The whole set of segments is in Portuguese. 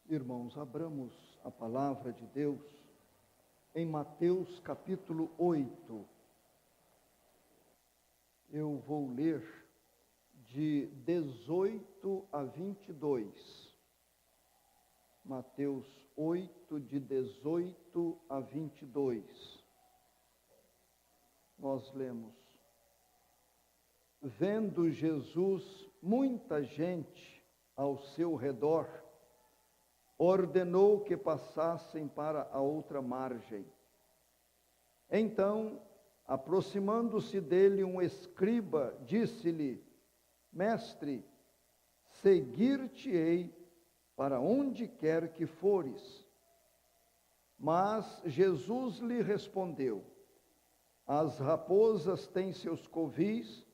Irmãos, abramos a palavra de Deus em Mateus capítulo 8. Eu vou ler de 18 a 22. Mateus 8, de 18 a 22. Nós lemos: Vendo Jesus muita gente ao seu redor, ordenou que passassem para a outra margem. Então, aproximando-se dele um escriba, disse-lhe: Mestre, seguir-te-ei para onde quer que fores. Mas Jesus lhe respondeu: As raposas têm seus covis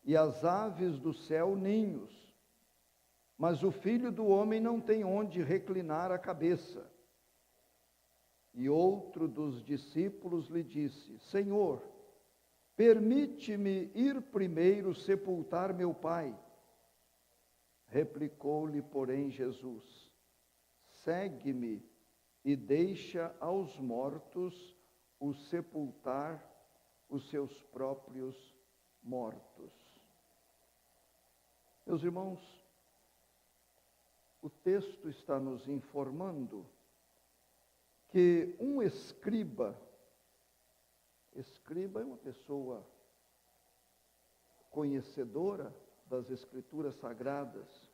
e as aves do céu ninhos, mas o Filho do Homem não tem onde reclinar a cabeça. E outro dos discípulos lhe disse: Senhor, permite-me ir primeiro sepultar meu pai. Replicou-lhe, porém, Jesus: Segue-me e deixa aos mortos os sepultar os seus próprios mortos. Meus irmãos, o texto está nos informando que um escriba é uma pessoa conhecedora das Escrituras Sagradas.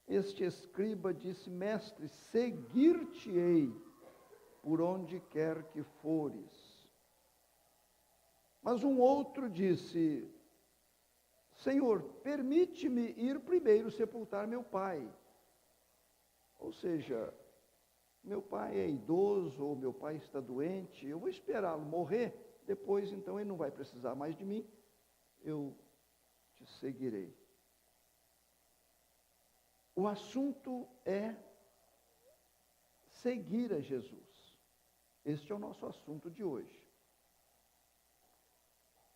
Este escriba disse: Mestre, seguir-te-ei por onde quer que fores. Mas um outro disse: Senhor, permite-me ir primeiro sepultar meu pai. Ou seja, meu pai é idoso, ou meu pai está doente, eu vou esperá-lo morrer, depois então ele não vai precisar mais de mim, eu te seguirei. O assunto é seguir a Jesus. Este é o nosso assunto de hoje.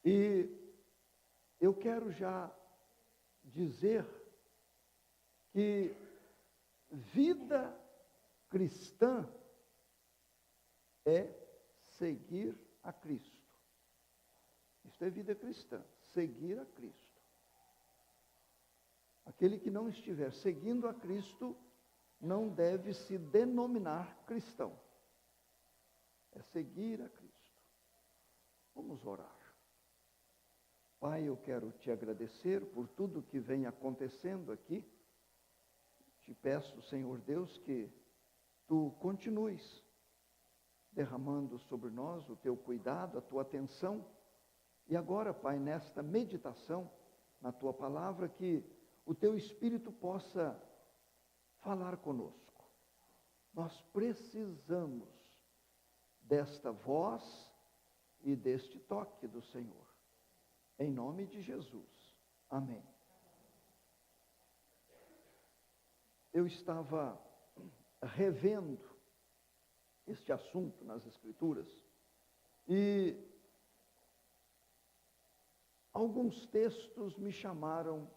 E eu quero já dizer que vida cristã é seguir a Cristo. Isto é vida cristã, seguir a Cristo. Aquele que não estiver seguindo a Cristo não deve se denominar cristão. É seguir a Cristo. Vamos orar. Pai, eu quero te agradecer por tudo que vem acontecendo aqui. Te peço, Senhor Deus, que tu continues derramando sobre nós o teu cuidado, a tua atenção. E agora, Pai, nesta meditação, na tua palavra, que o teu Espírito possa falar conosco. Nós precisamos desta voz e deste toque do Senhor. Em nome de Jesus. Amém. Eu estava revendo este assunto nas Escrituras e alguns textos me chamaram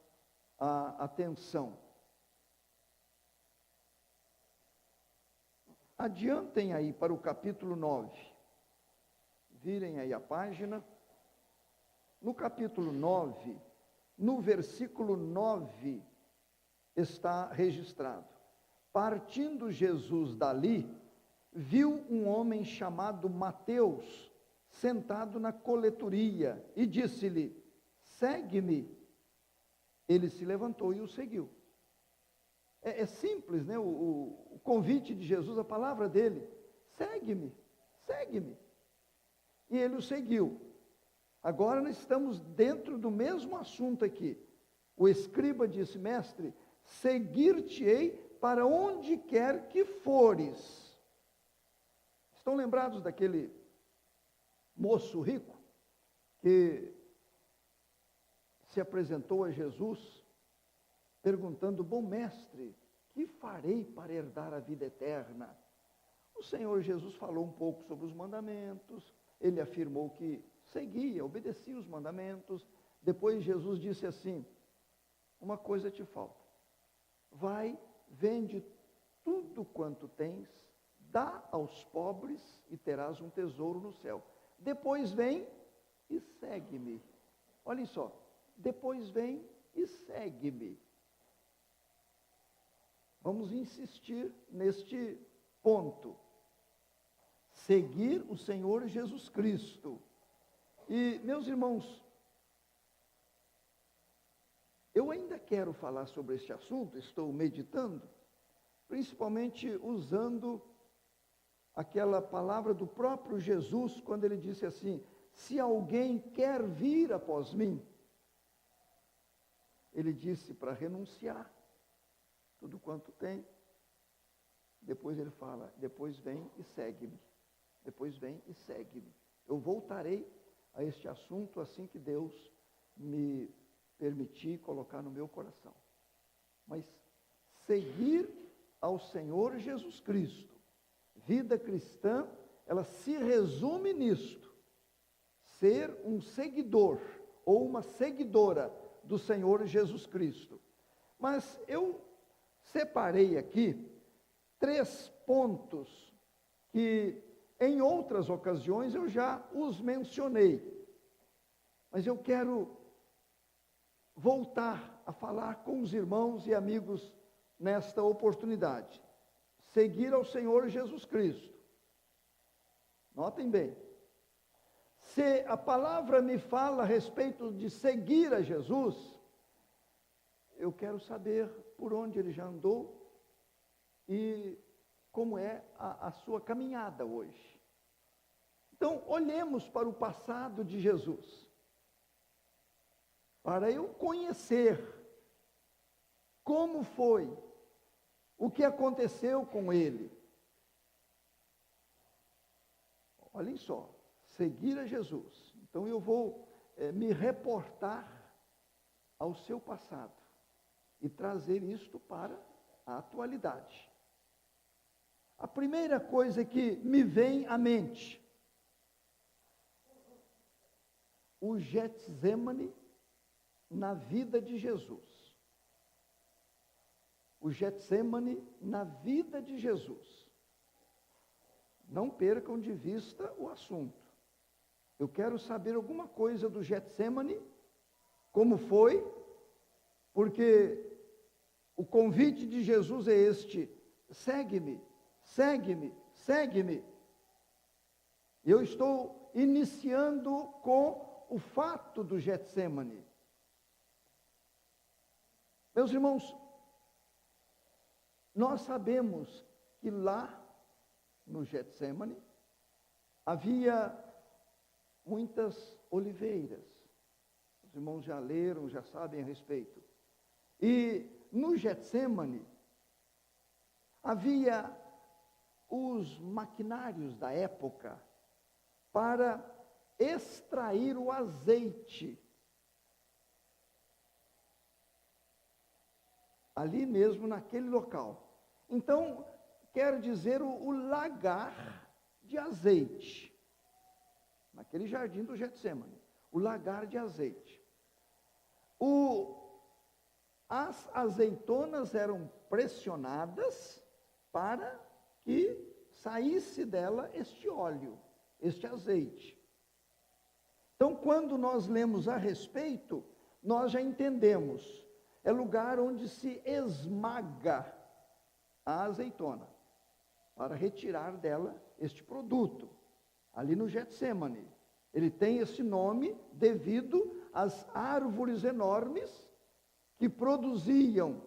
a atenção. Adiantem aí para o capítulo 9. Virem aí a página. No capítulo 9, no versículo 9, está registrado: Partindo Jesus dali, viu um homem chamado Mateus, sentado na coletoria, e disse-lhe: Segue-me. Ele se levantou e o seguiu. É simples, né? O convite de Jesus, a palavra dele: segue-me, segue-me. E ele o seguiu. Agora nós estamos dentro do mesmo assunto aqui. O escriba disse: Mestre, seguir-te-ei para onde quer que fores. Estão lembrados daquele moço rico que se apresentou a Jesus perguntando: Bom mestre, que farei para herdar a vida eterna? O Senhor Jesus falou um pouco sobre os mandamentos. Ele afirmou que seguia, obedecia os mandamentos. Depois Jesus disse assim: uma coisa te falta. Vai vende tudo quanto tens, dá aos pobres e terás um tesouro no céu. Depois vem e segue-me. Olhem só, depois vem e segue-me. Vamos insistir neste ponto. Seguir o Senhor Jesus Cristo. E, meus irmãos, eu ainda quero falar sobre este assunto, estou meditando, principalmente usando aquela palavra do próprio Jesus, quando ele disse assim: se alguém quer vir após mim, ele disse para renunciar tudo quanto tem. Depois ele fala, depois vem e segue-me. Depois vem e segue-me. Eu voltarei a este assunto assim que Deus me permitir colocar no meu coração. Mas seguir ao Senhor Jesus Cristo, vida cristã, ela se resume nisto: ser um seguidor ou uma seguidora do Senhor Jesus Cristo. Mas eu separei aqui 3 pontos que em outras ocasiões eu já os mencionei, mas eu quero voltar a falar com os irmãos e amigos nesta oportunidade. Seguir ao Senhor Jesus Cristo. Notem bem, se a palavra me fala a respeito de seguir a Jesus, eu quero saber por onde ele já andou e como é a sua caminhada hoje. Então, olhemos para o passado de Jesus, para eu conhecer como foi, o que aconteceu com ele. Olhem só, seguir a Jesus. Então eu vou me reportar ao seu passado e trazer isto para a atualidade. A primeira coisa que me vem à mente, o Getsemane na vida de Jesus. O Getsemane na vida de Jesus. Não percam de vista o assunto. Eu quero saber alguma coisa do Getsemane, como foi, porque o convite de Jesus é este: segue-me, segue-me, segue-me. Eu estou iniciando com o fato do Getsemane. Meus irmãos, nós sabemos que lá no Getsemane havia muitas oliveiras. Os irmãos já leram, já sabem a respeito. E no Getsemane havia os maquinários da época para extrair o azeite. Ali mesmo, naquele local. Então, quero dizer, o lagar de azeite. Naquele jardim do Getsemane. O lagar de azeite. As azeitonas eram pressionadas para que saísse dela este óleo, este azeite. Então, quando nós lemos a respeito, nós já entendemos. É lugar onde se esmaga a azeitona, para retirar dela este produto. Ali no Getsemane. Ele tem esse nome devido às árvores enormes que produziam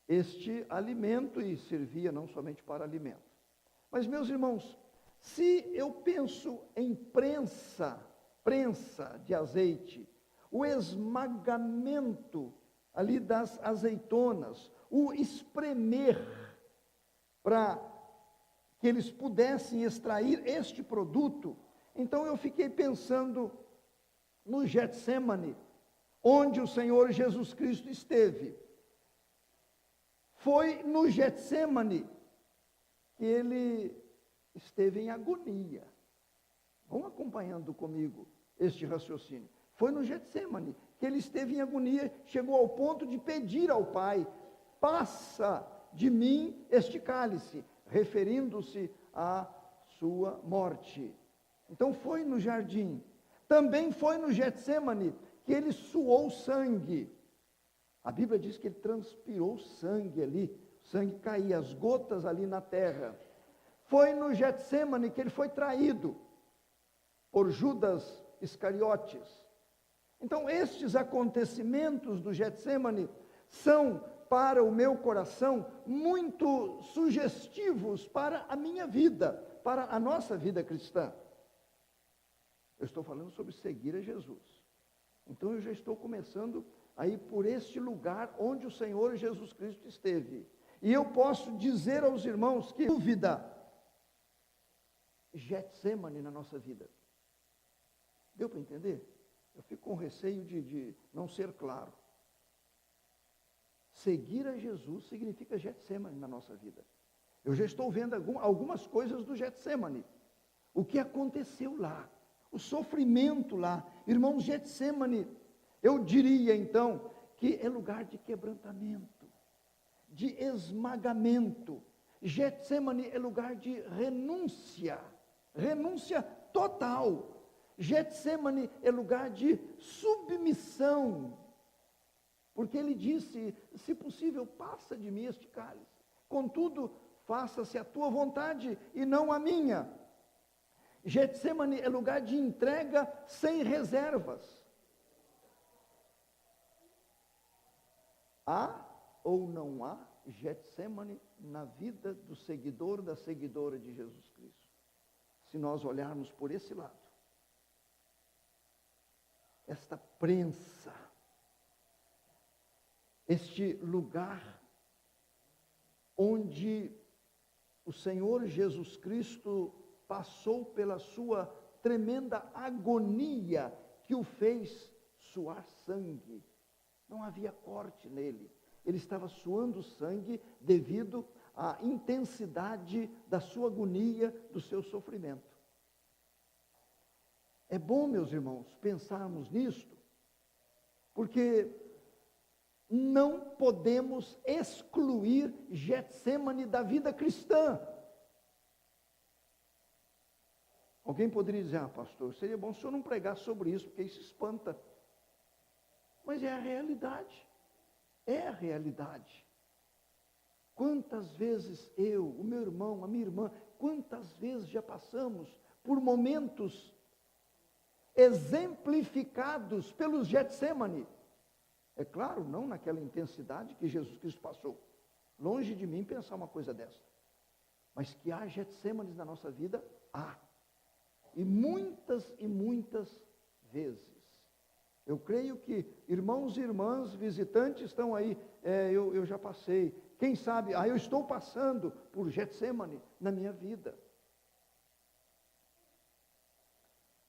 este alimento e servia não somente para alimento. Mas, meus irmãos, se eu penso em prensa de azeite, o esmagamento ali das azeitonas, o espremer para que eles pudessem extrair este produto, então eu fiquei pensando no Getsemane, onde o Senhor Jesus Cristo esteve. Foi no Getsemane que ele esteve em agonia. Vão acompanhando comigo este raciocínio. Foi no Getsemane que ele esteve em agonia, chegou ao ponto de pedir ao Pai: passa de mim este cálice, referindo-se à sua morte. Então foi no jardim, também foi no Getsêmani, que ele suou sangue. A Bíblia diz que ele transpirou sangue ali, o sangue caía, as gotas ali na terra. Foi no Getsêmani que ele foi traído por Judas Iscariotes. Então, estes acontecimentos do Getsêmani são, para o meu coração, muito sugestivos para a minha vida, para a nossa vida cristã. Eu estou falando sobre seguir a Jesus. Então, eu já estou começando a ir por este lugar onde o Senhor Jesus Cristo esteve. E eu posso dizer aos irmãos que dúvida, Getsêmani na nossa vida. Deu para entender? Eu fico com receio de não ser claro. Seguir a Jesus significa Getsêmani na nossa vida. Eu já estou vendo algumas coisas do Getsêmani. O que aconteceu lá, o sofrimento lá. Irmãos, Getsêmani, eu diria então que é lugar de quebrantamento, de esmagamento. Getsêmani é lugar de renúncia, renúncia total. Getsêmani é lugar de submissão, porque ele disse: se possível, passa de mim este cálice, contudo, faça-se a tua vontade e não a minha. Getsêmani é lugar de entrega sem reservas. Há ou não há Getsêmani na vida do seguidor, da seguidora de Jesus Cristo? Se nós olharmos por esse lado, esta prensa, este lugar onde o Senhor Jesus Cristo passou pela sua tremenda agonia que o fez suar sangue. Não havia corte nele, ele estava suando sangue devido à intensidade da sua agonia, do seu sofrimento. É bom, meus irmãos, pensarmos nisto, porque não podemos excluir Getsêmani da vida cristã. Alguém poderia dizer: ah, pastor, seria bom se o senhor não pregasse sobre isso, porque isso espanta. Mas é a realidade, é a realidade. Quantas vezes eu, o meu irmão, a minha irmã, quantas vezes já passamos por momentos exemplificados pelos Getsêmani. É claro, não naquela intensidade que Jesus Cristo passou. Longe de mim pensar uma coisa dessa. Mas que há Getsêmanis na nossa vida, há. E muitas vezes. Eu creio que irmãos e irmãs visitantes estão aí, eu já passei. Quem sabe, eu estou passando por Getsêmani na minha vida.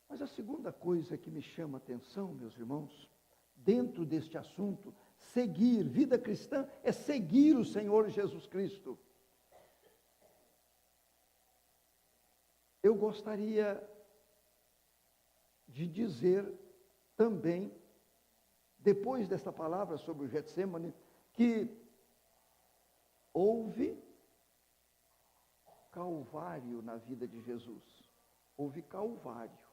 Mas a segunda coisa que me chama a atenção, meus irmãos, dentro deste assunto, seguir, vida cristã é seguir o Senhor Jesus Cristo. Eu gostaria de dizer também, depois desta palavra sobre o Getsêmani, que houve calvário na vida de Jesus. Houve calvário.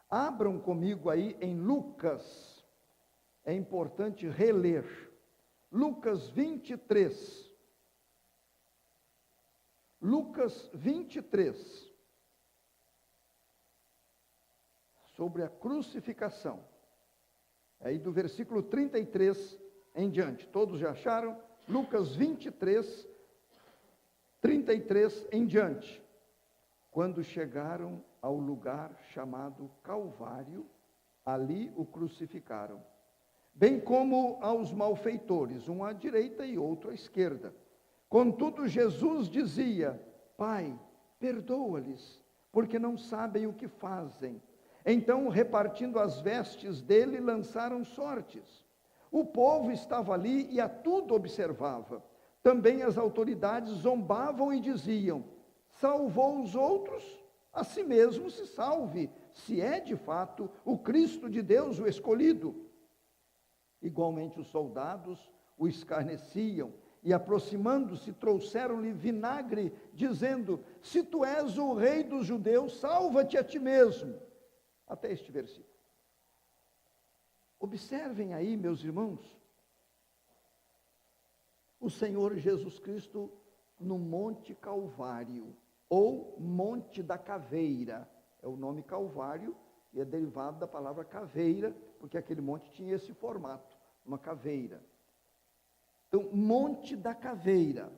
Abram comigo aí em Lucas, é importante reler, Lucas 23. Lucas 23, sobre a crucificação, aí do versículo 33 em diante, todos já acharam? Lucas 23, 33 em diante. Quando chegaram ao lugar chamado Calvário, ali o crucificaram, bem como aos malfeitores, um à direita e outro à esquerda. Contudo, Jesus dizia: Pai, perdoa-lhes, porque não sabem o que fazem. Então, repartindo as vestes dele, lançaram sortes. O povo estava ali e a tudo observava. Também as autoridades zombavam e diziam: salvou os outros, a si mesmo se salve, se é de fato o Cristo de Deus, o escolhido. Igualmente os soldados o escarneciam e, aproximando-se, trouxeram-lhe vinagre, dizendo: se tu és o rei dos judeus, salva-te a ti mesmo. Até este versículo. Observem aí, meus irmãos, o Senhor Jesus Cristo no Monte Calvário, ou Monte da Caveira. É o nome Calvário, e é derivado da palavra caveira, porque aquele monte tinha esse formato, uma caveira. Então, Monte da Caveira.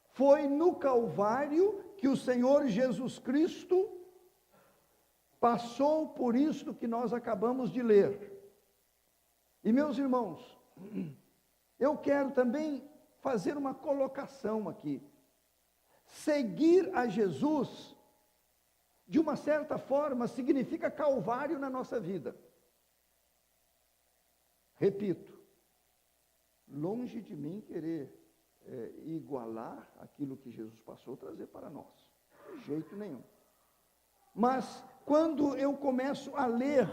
Foi no Calvário que o Senhor Jesus Cristo passou por isto que nós acabamos de ler. E, meus irmãos, eu quero também fazer uma colocação aqui. Seguir a Jesus, de uma certa forma, significa calvário na nossa vida. Repito, longe de mim querer igualar aquilo que Jesus passou, trazer para nós. De jeito nenhum. Mas, quando eu começo a ler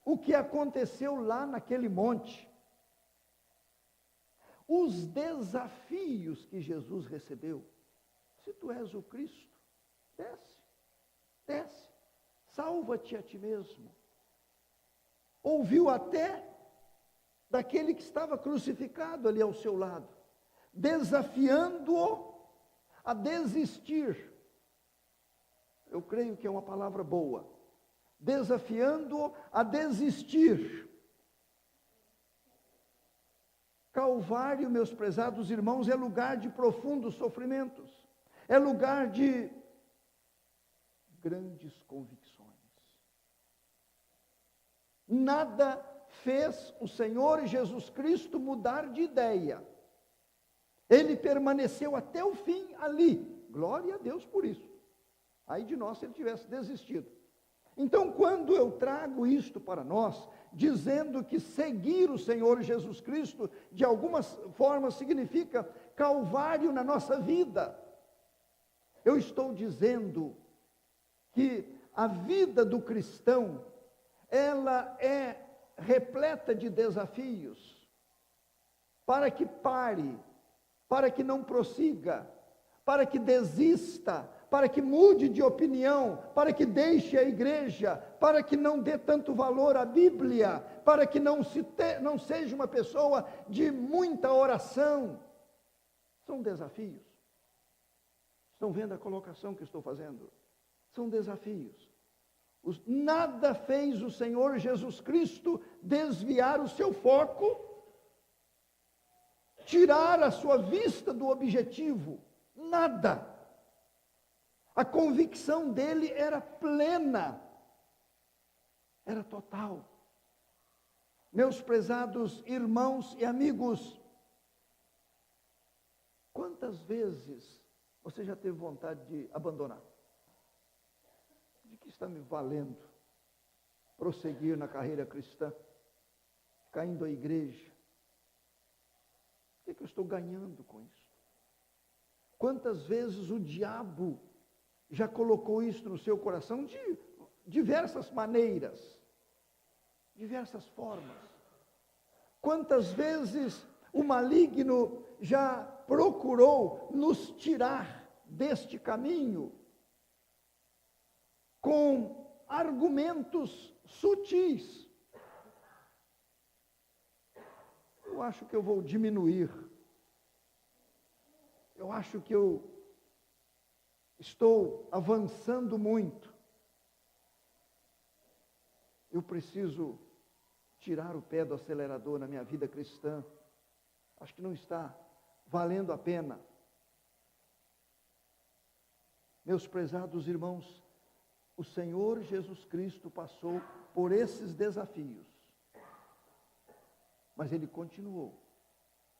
o que aconteceu lá naquele monte, os desafios que Jesus recebeu, se tu és o Cristo, desce, salva-te a ti mesmo. Ouviu até daquele que estava crucificado ali ao seu lado, desafiando-o a desistir. Eu creio que é uma palavra boa. Desafiando-o a desistir. Calvário, meus prezados irmãos, é lugar de profundos sofrimentos. É lugar de grandes convicções. Nada fez o Senhor Jesus Cristo mudar de ideia. Ele permaneceu até o fim ali. Glória a Deus por isso. Aí de nós se ele tivesse desistido. Então, quando eu trago isto para nós, dizendo que seguir o Senhor Jesus Cristo, de alguma forma significa calvário na nossa vida, eu estou dizendo que a vida do cristão, ela é repleta de desafios, para que pare, para que não prossiga, para que desista, para que mude de opinião, para que deixe a igreja, para que não dê tanto valor à Bíblia, para que não seja uma pessoa de muita oração. São desafios. Estão vendo a colocação que estou fazendo? São desafios. Nada fez o Senhor Jesus Cristo desviar o seu foco, tirar a sua vista do objetivo. Nada. A convicção dele era plena, era total. Meus prezados irmãos e amigos, quantas vezes você já teve vontade de abandonar? De que está me valendo prosseguir na carreira cristã, caindo à igreja? O que eu estou ganhando com isso? Quantas vezes o diabo já colocou isso no seu coração de diversas maneiras, diversas formas. Quantas vezes o maligno já procurou nos tirar deste caminho com argumentos sutis. Eu acho que eu vou diminuir. Eu acho que eu estou avançando muito. Eu preciso tirar o pé do acelerador na minha vida cristã. Acho que não está valendo a pena. Meus prezados irmãos, o Senhor Jesus Cristo passou por esses desafios. Mas Ele continuou.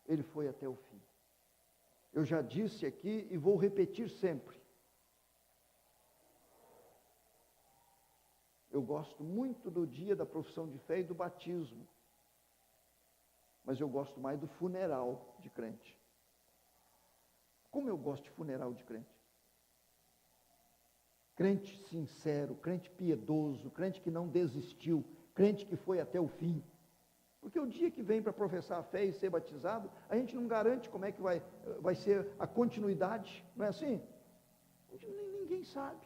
Ele foi até o fim. Eu já disse aqui e vou repetir sempre. Eu gosto muito do dia da profissão de fé e do batismo. Mas eu gosto mais do funeral de crente. Como eu gosto de funeral de crente? Crente sincero, crente piedoso, crente que não desistiu, crente que foi até o fim. Porque o dia que vem para professar a fé e ser batizado, a gente não garante como é que vai ser a continuidade, não é assim? Ninguém sabe.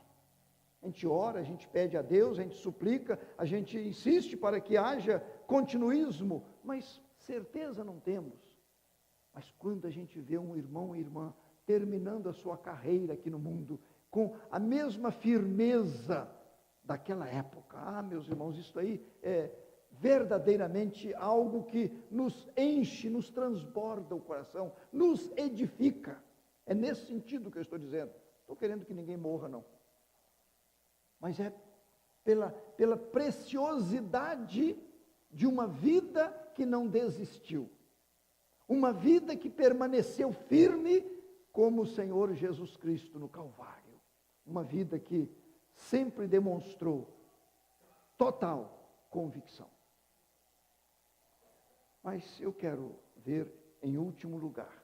A gente ora, a gente pede a Deus, a gente suplica, a gente insiste para que haja continuismo, mas certeza não temos. Mas quando a gente vê um irmão ou irmã terminando a sua carreira aqui no mundo, com a mesma firmeza daquela época, meus irmãos, isso aí é verdadeiramente algo que nos enche, nos transborda o coração, nos edifica. É nesse sentido que eu estou dizendo. Não estou querendo que ninguém morra, não. Mas é pela preciosidade de uma vida que não desistiu. Uma vida que permaneceu firme como o Senhor Jesus Cristo no Calvário. Uma vida que sempre demonstrou total convicção. Mas eu quero ver em último lugar.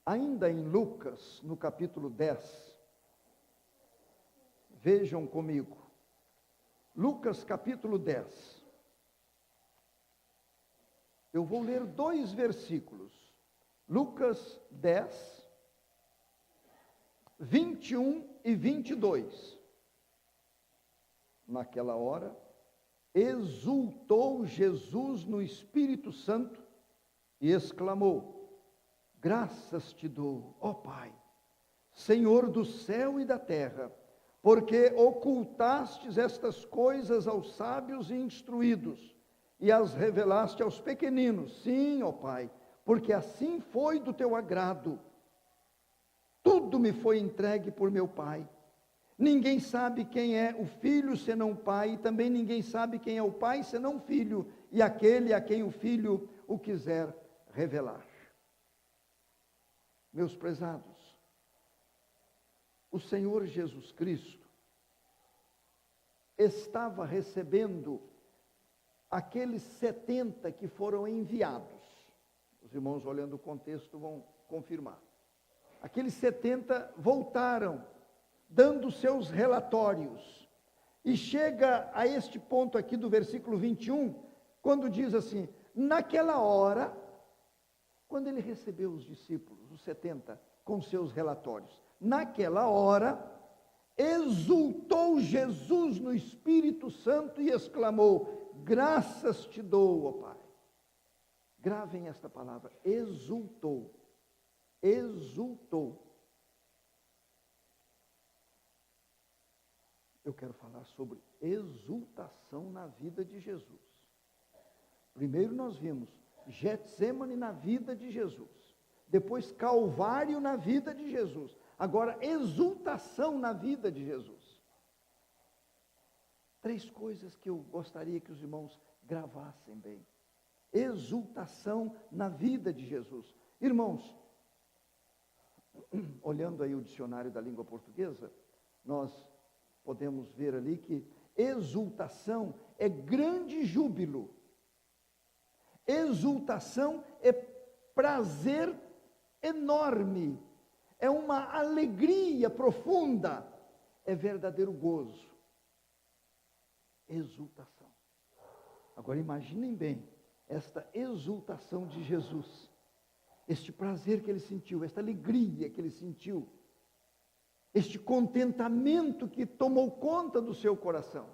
Ainda em Lucas, no capítulo 10, vejam comigo, Lucas capítulo 10, eu vou ler 2 versículos, Lucas 10, 21 e 22, naquela hora, exultou Jesus no Espírito Santo e exclamou: graças te dou, ó Pai, Senhor do céu e da terra, porque ocultastes estas coisas aos sábios e instruídos, e as revelaste aos pequeninos. Sim, ó Pai, porque assim foi do teu agrado. Tudo me foi entregue por meu Pai. Ninguém sabe quem é o Filho senão o Pai, e também ninguém sabe quem é o Pai senão o Filho, e aquele a quem o Filho o quiser revelar. Meus prezados, o Senhor Jesus Cristo estava recebendo aqueles 70 que foram enviados. Os irmãos, olhando o contexto, vão confirmar. Aqueles 70 voltaram, dando seus relatórios. E chega a este ponto aqui do versículo 21, quando diz assim: naquela hora, quando ele recebeu os discípulos, os 70, com seus relatórios, naquela hora, exultou Jesus no Espírito Santo e exclamou: graças te dou, ó Pai. Gravem esta palavra, exultou. Exultou. Eu quero falar sobre exultação na vida de Jesus. Primeiro nós vimos Getsêmani na vida de Jesus. Depois Calvário na vida de Jesus. Agora exultação na vida de Jesus. 3 coisas que eu gostaria que os irmãos gravassem bem. Exultação na vida de Jesus. Irmãos, olhando aí o dicionário da língua portuguesa, nós podemos ver ali que exultação é grande júbilo. Exultação é prazer enorme, é uma alegria profunda, é verdadeiro gozo. Exultação. Agora imaginem bem esta exultação de Jesus, este prazer que ele sentiu, esta alegria que ele sentiu, este contentamento que tomou conta do seu coração.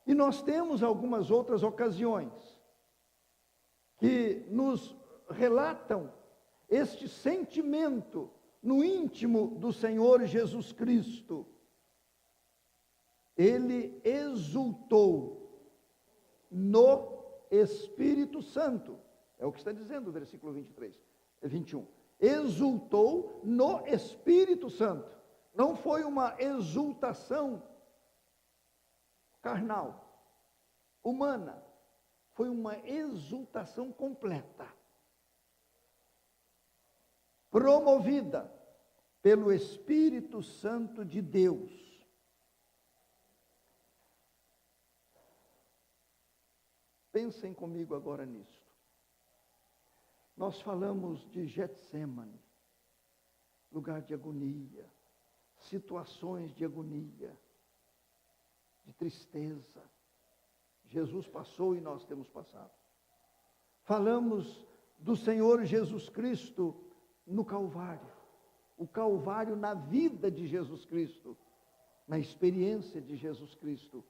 E nós temos algumas outras ocasiões que nos relatam este sentimento no íntimo do Senhor Jesus Cristo. Ele exultou no Espírito Santo. É o que está dizendo o versículo 21. Exultou no Espírito Santo. Não foi uma exultação carnal, humana. Foi uma exultação completa. Promovida pelo Espírito Santo de Deus. Pensem comigo agora nisso. Nós falamos de Getsêmani, lugar de agonia, situações de agonia, de tristeza, Jesus passou e nós temos passado. Falamos do Senhor Jesus Cristo no Calvário. O Calvário na vida de Jesus Cristo, na experiência de Jesus Cristo.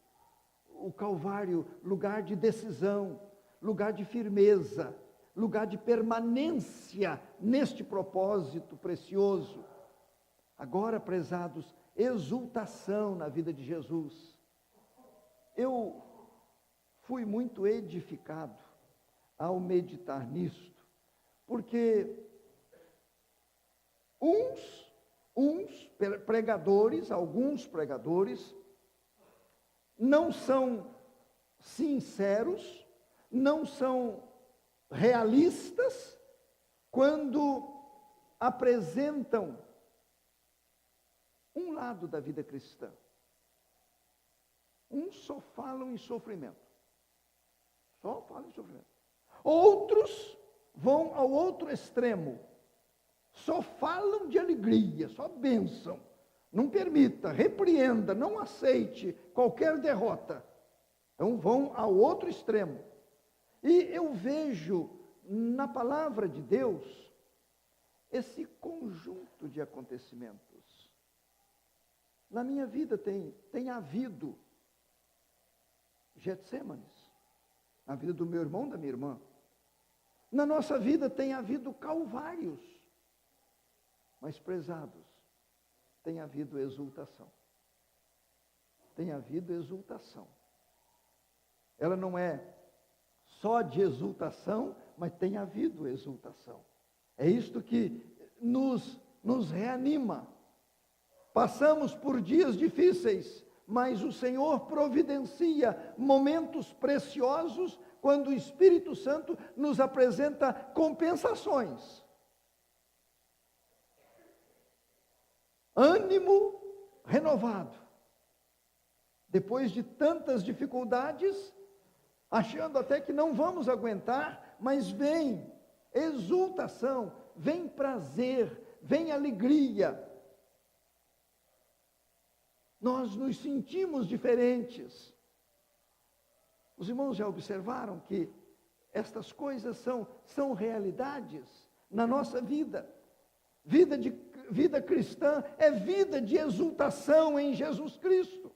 O Calvário, lugar de decisão, lugar de firmeza, lugar de permanência neste propósito precioso. Agora, prezados, exultação na vida de Jesus. Eu fui muito edificado ao meditar nisto, porque alguns pregadores, não são sinceros, não são realistas, quando apresentam um lado da vida cristã. Uns só falam em sofrimento. Só falam em sofrimento. Outros vão ao outro extremo. Só falam de alegria, só bênção. Não permita, repreenda, não aceite qualquer derrota. Então vão ao outro extremo. E eu vejo na palavra de Deus esse conjunto de acontecimentos. Na minha vida tem havido Getsêmanes, na vida do meu irmão, da minha irmã. Na nossa vida tem havido calvários, mas prezados, tem havido exultação. Tem havido exultação. Ela não é só de exultação, mas tem havido exultação. É isto que nos reanima. Passamos por dias difíceis, mas o Senhor providencia momentos preciosos quando o Espírito Santo nos apresenta compensações. Ânimo renovado. Depois de tantas dificuldades, achando até que não vamos aguentar, mas vem exultação, vem prazer, vem alegria. Nós nos sentimos diferentes. Os irmãos já observaram que estas coisas são realidades na nossa vida. Vida cristã é vida de exultação em Jesus Cristo.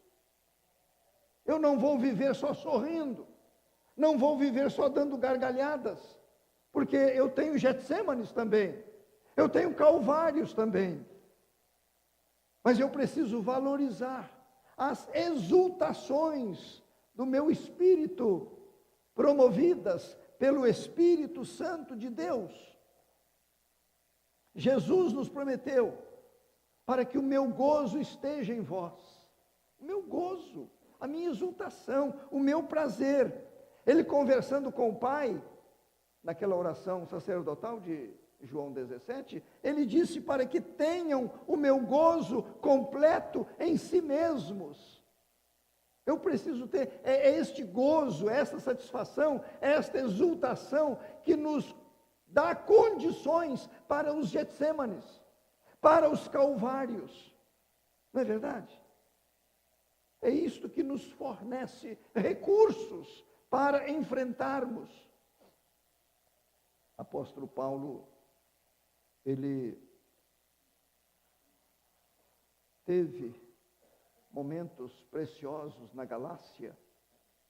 Eu não vou viver só sorrindo, não vou viver só dando gargalhadas, porque eu tenho Getsêmanes também, eu tenho Calvários também. Mas eu preciso valorizar as exultações do meu espírito, promovidas pelo Espírito Santo de Deus. Jesus nos prometeu, para que o meu gozo esteja em vós. O meu gozo, a minha exultação, o meu prazer. Ele conversando com o Pai, naquela oração sacerdotal de João 17, ele disse para que tenham o meu gozo completo em si mesmos. Eu preciso ter este gozo, esta satisfação, esta exultação que nos dá condições para os Getsêmanes, para os Calvários. Não é verdade? É isto que nos fornece recursos para enfrentarmos. Apóstolo Paulo, ele teve momentos preciosos na Galácia,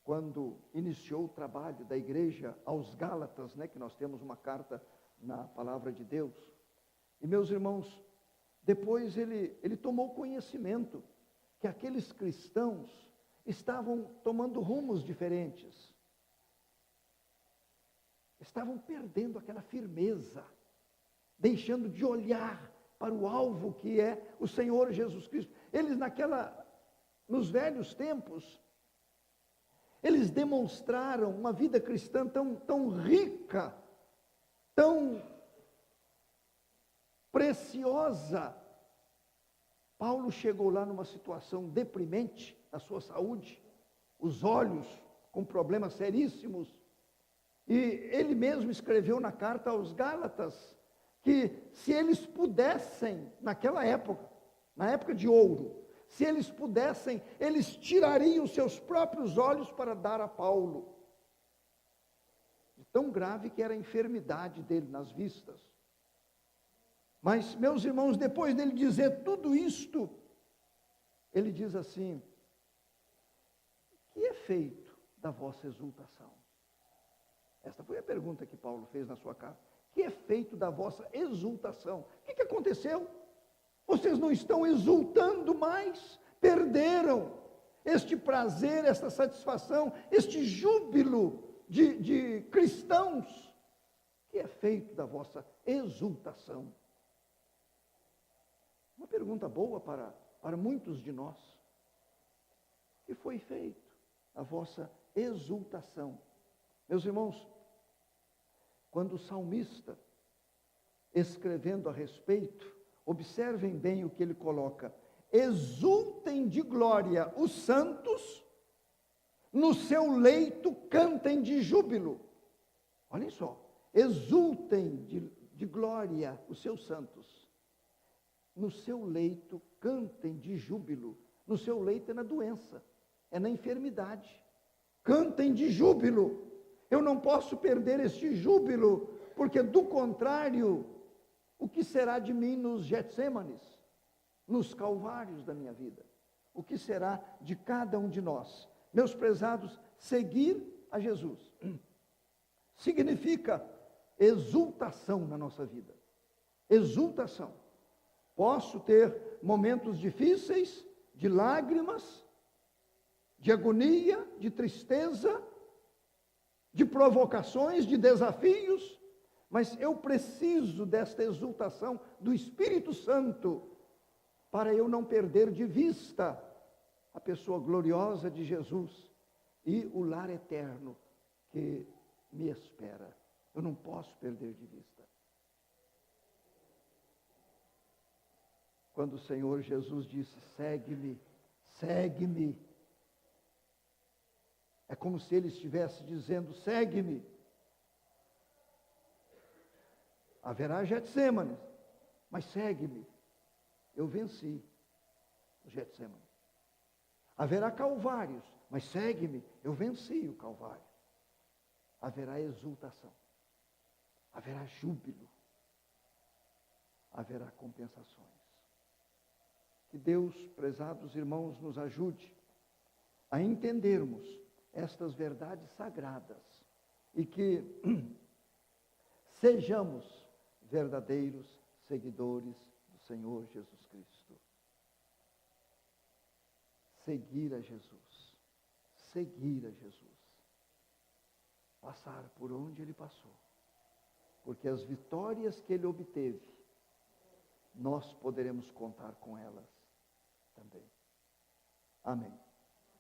quando iniciou o trabalho da igreja aos Gálatas, que nós temos uma carta na palavra de Deus. E meus irmãos, depois ele tomou conhecimento que aqueles cristãos estavam tomando rumos diferentes. Estavam perdendo aquela firmeza, deixando de olhar para o alvo que é o Senhor Jesus Cristo. Eles nos velhos tempos, eles demonstraram uma vida cristã tão rica, tão preciosa. Paulo chegou lá numa situação deprimente na sua saúde, os olhos com problemas seríssimos, e ele mesmo escreveu na carta aos Gálatas, que se eles pudessem, naquela época, na época de ouro, Se eles pudessem, eles tirariam seus próprios olhos para dar a Paulo. De tão grave que era a enfermidade dele nas vistas. Mas, meus irmãos, depois dele dizer tudo isto, ele diz assim: que é feito da vossa exultação? Esta foi a pergunta que Paulo fez na sua carta. Que é feito da vossa exultação? O que aconteceu? Vocês não estão exultando mais? Perderam este prazer, esta satisfação, este júbilo de cristãos? Que é feito da vossa exultação? Uma pergunta boa para muitos de nós. Que foi feito a vossa exultação? Meus irmãos, quando o salmista, escrevendo a respeito, observem bem o que ele coloca: exultem de glória os santos, no seu leito cantem de júbilo. Olhem só, exultem de glória os seus santos, no seu leito cantem de júbilo. No seu leito é na doença, é na enfermidade. Cantem de júbilo. Eu não posso perder este júbilo, porque do contrário, o que será de mim nos Getsêmanes, nos calvários da minha vida? O que será de cada um de nós? Meus prezados, seguir a Jesus significa exultação na nossa vida. Exultação. Posso ter momentos difíceis, de lágrimas, de agonia, de tristeza, de provocações, de desafios, mas eu preciso desta exultação do Espírito Santo, para eu não perder de vista a pessoa gloriosa de Jesus e o lar eterno que me espera. Eu não posso perder de vista. Quando o Senhor Jesus disse: segue-me, segue-me, é como se ele estivesse dizendo: segue-me. Haverá Getsêmanes, mas segue-me. Eu venci o Getsêmanes. Haverá Calvários, mas segue-me. Eu venci o Calvário. Haverá exultação, haverá júbilo, haverá compensações. Que Deus, prezados irmãos, nos ajude a entendermos estas verdades sagradas e que sejamos verdadeiros seguidores do Senhor Jesus Cristo. Seguir a Jesus, seguir a Jesus, passar por onde ele passou, porque as vitórias que ele obteve, nós poderemos contar com elas também. Amém.